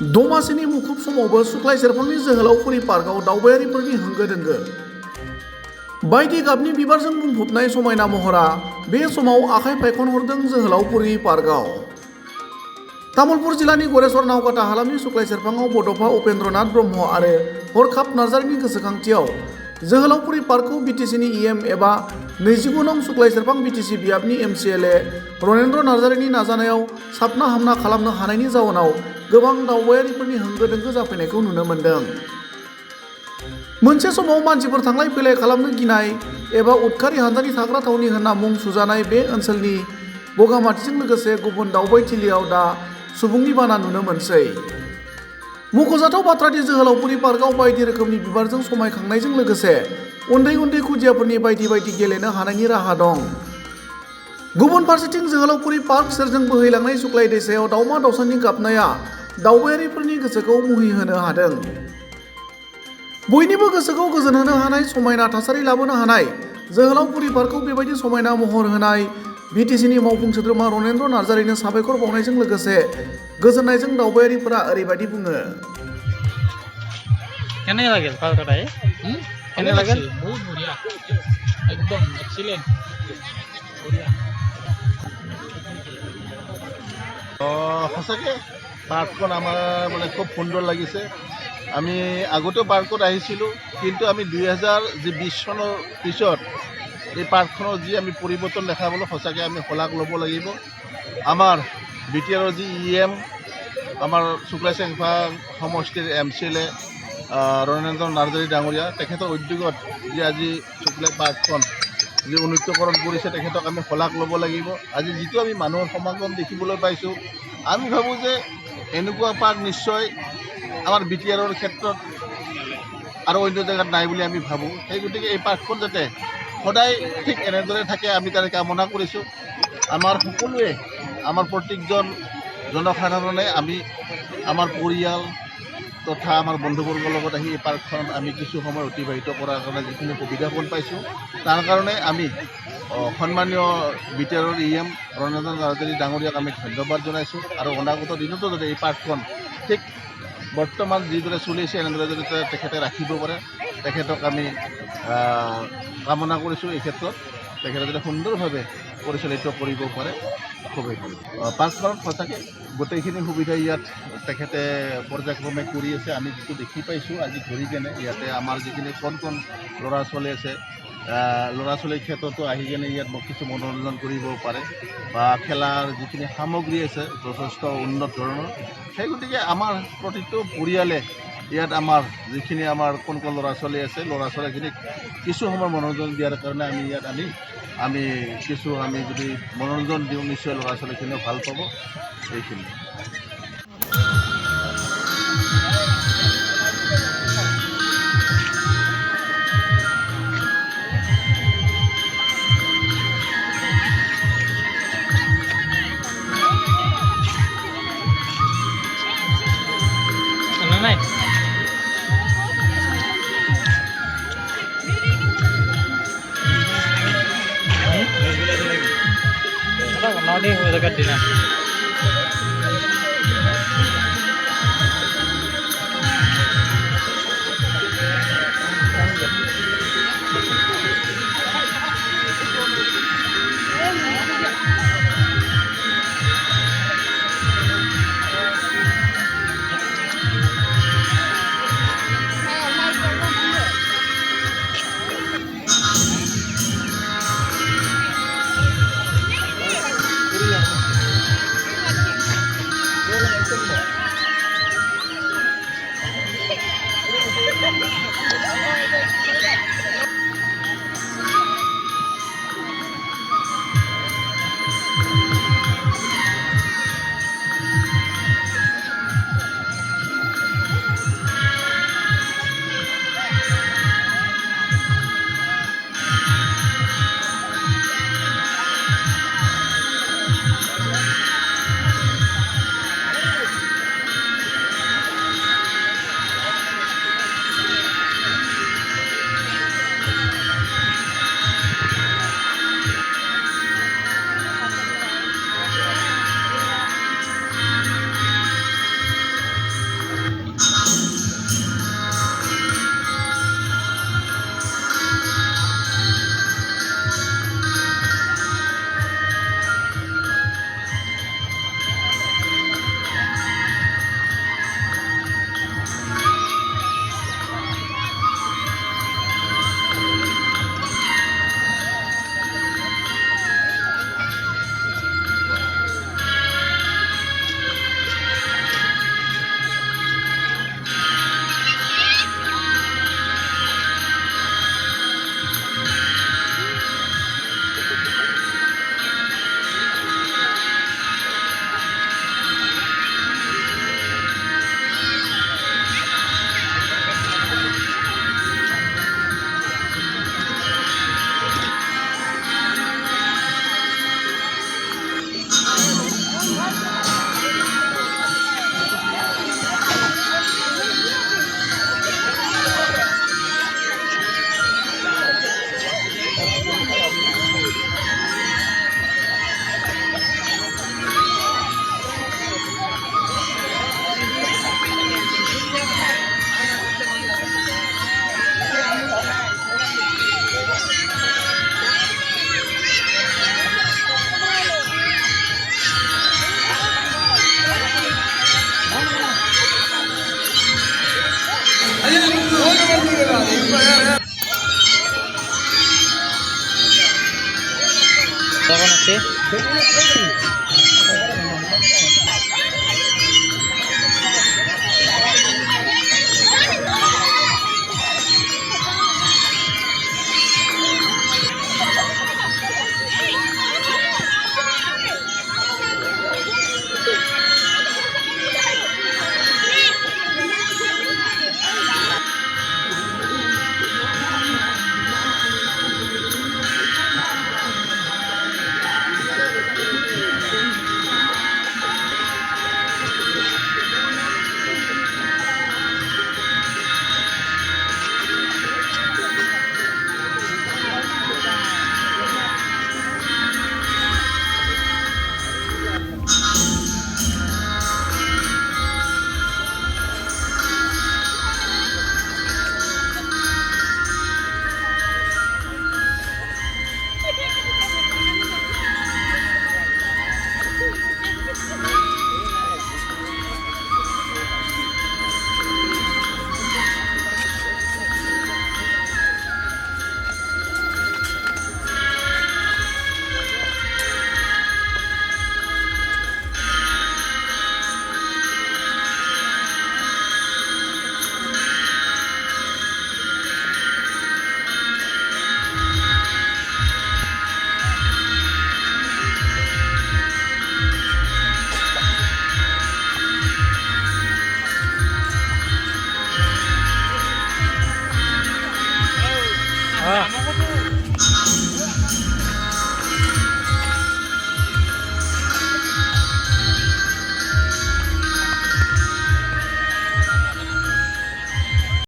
दमासिनि मुखुब समावबो सुख्लाय सेरफांनि जोहोलावफुरि पार्कआव दावबायारिफोरनि होंगो दोंगो। बायदि गाबनि बिबारजों बुंफबनाय समायना महरा बे समाव आखाइ फायखनहरदों जोहोलावफुरि पार्कआव। तामुलपुर जिल्लानि गरेस्वर नावकाटा हालामनि सुख्लाय सेरफाङाव बड'फा उपेन्द्रनाथ ब्रह्म आरो हरखाब नार्जारिनि गोसोखांथियाव जोहोलावफुरि पार्कखौ बिटिसिनि इएम एबा 29 नं सुख्लाय सेरफां बिटिसि बियाबनि एमसिएलए रनेन्द्र नार्जारिनि नाजानायाव साबना हामना खालामनो हानायनि जाउनाव गोबां दावबायारिफोरनि होंगो दोंगो जाफैनायखौ नुनो मोन्दों। मोनसे समाव मानसिफोर थांलाय फैलाय खालामनो गिनाय एबा उदखारि हानजानि थाग्रा थावनि होनना मुं सुजानाय बे ओनसोलनि बगामाथिजों लोगोसे गुबुन दावबायथिलियाव दा सुबुंनि बाना नुनो मोनसै। मख'जाथाव बाथ्रादि जोहोलावफुरि पार्कआव बायदि रोखोमनि बिबारजों समायखांनायजों लोगोसे उन्दै उन्दै खुदियाफोरनि बायदि बायदि गेलेनो हानायनि राहा दं। गुबुन फारसेथिं जोहोलावफुरि पार्क सेरजों बोहैलांनाय सुख्लाय दैसायाव दावमा दावसानि गाबनाया दावबायारिफोरनि गोसोखौ मुहि होनो हादों। बयनिबो गोसोखौ गोजोन होनो हानाय समायना थासारि लाबोनो हानाय जोहोलावफुरि पार्कखौ बेबायदि समायना महर होनाय बिटिसिनि मावफुं सोद्रोमा रनेन्द्र नार्जारिनो साबायखर बावनायजों लोगोसे गोजोननायजों दावबायारिफोरा ओरैबायदि बुङो। কেনে লাগিল পাৰ্কত আহি? কেনে লাগিল? বহুত বঢ়িয়া একদম এক্সিলেন্ট বঢ়িয়া। সঁচাকৈ পাৰ্কখন আমাৰ মানে খুব সুন্দৰ লাগিছে। আমি আগতেও পাৰ্কত আহিছিলোঁ, কিন্তু আমি 2020 চনৰ পিছত এই পাৰ্কখনৰ যি আমি পৰিৱৰ্তন দেখা পালোঁ, সঁচাকৈ আমি শলাগ ল'ব লাগিব। আমাৰ BTR যি EM আমাৰ শুক্লাই চেৰফাং সমষ্টিৰ MCLA ৰনেন্দ্ৰ নাৰ্জাৰী ডাঙৰীয়া, তেখেতৰ উদ্যোগত যি আজি শুক্লাই পাৰ্কখন যি উন্নীতকৰণ কৰিছে, তেখেতক আমি শলাগ ল'ব লাগিব। আজি যিটো আমি মানুহৰ সমাগম দেখিবলৈ পাইছোঁ, আমি ভাবোঁ যে এনেকুৱা পাৰ্ক নিশ্চয় আমাৰ BTRৰ ক্ষেত্ৰত আৰু অন্য জেগাত নাই বুলি আমি ভাবোঁ। সেই গতিকে এই পাৰ্কখন যাতে সদায় ঠিক এনেদৰে থাকে, আমি তাৰে কামনা কৰিছোঁ। আমাৰ সকলোৱে, আমাৰ প্ৰত্যেকজন জনসাধাৰণে আমি আমাৰ পৰিয়াল তথা আমাৰ বন্ধুবৰ্গৰ লগত আহি এই পাৰ্কখনত আমি কিছু সময় অতিবাহিত কৰাৰ কাৰণে যিখিনি সুবিধাপন পাইছোঁ, তাৰ কাৰণে আমি সন্মানীয় BTRৰ EM ৰনেন্দ্ৰ নাৰ্জাৰী ডাঙৰীয়াক আমি ধন্যবাদ জনাইছোঁ। আৰু অনাগত দিনতো যাতে এই পাৰ্কখন ঠিক বৰ্তমান যিদৰে চলিছে এনেদৰে যদি তেখেতে ৰাখিব পাৰে, তেখেতক আমি কামনা কৰিছোঁ। এই ক্ষেত্ৰত তেখেতে যাতে সুন্দৰভাৱে পৰিচালিত কৰিব পাৰে, খুবেই ভাল। পাৰ্কখনত সঁচাকৈ গোটেইখিনি সুবিধা ইয়াত তেখেতে পৰ্যায়ক্ৰমে কৰি আছে। আমি যিটো দেখি পাইছোঁ আজি ঘূৰি কেনে, ইয়াতে আমাৰ যিখিনি কণ কণ ল'ৰা ছোৱালী আছে, ল'ৰা ছোৱালীৰ ক্ষেত্ৰতো আহি কেনে ইয়াত কিছু মনোৰঞ্জন কৰিব পাৰে, বা খেলাৰ যিখিনি সামগ্ৰী আছে যথেষ্ট উন্নত ধৰণৰ। সেই গতিকে আমাৰ প্ৰতিটো পৰিয়ালে ইয়াত আমাৰ যিখিনি আমাৰ কণ কণ ল'ৰা ছোৱালী আছে, ল'ৰা ছোৱালীখিনিক কিছু সময় মনোৰঞ্জন দিয়াৰ কাৰণে আমি ইয়াত আমি যদি মনোৰঞ্জন দিওঁ, নিশ্চয় ল'ৰা ছোৱালীখিনিও ভাল পাব। এইখিনি নাই নদী হৈ জেগাত দিনা এখন আছে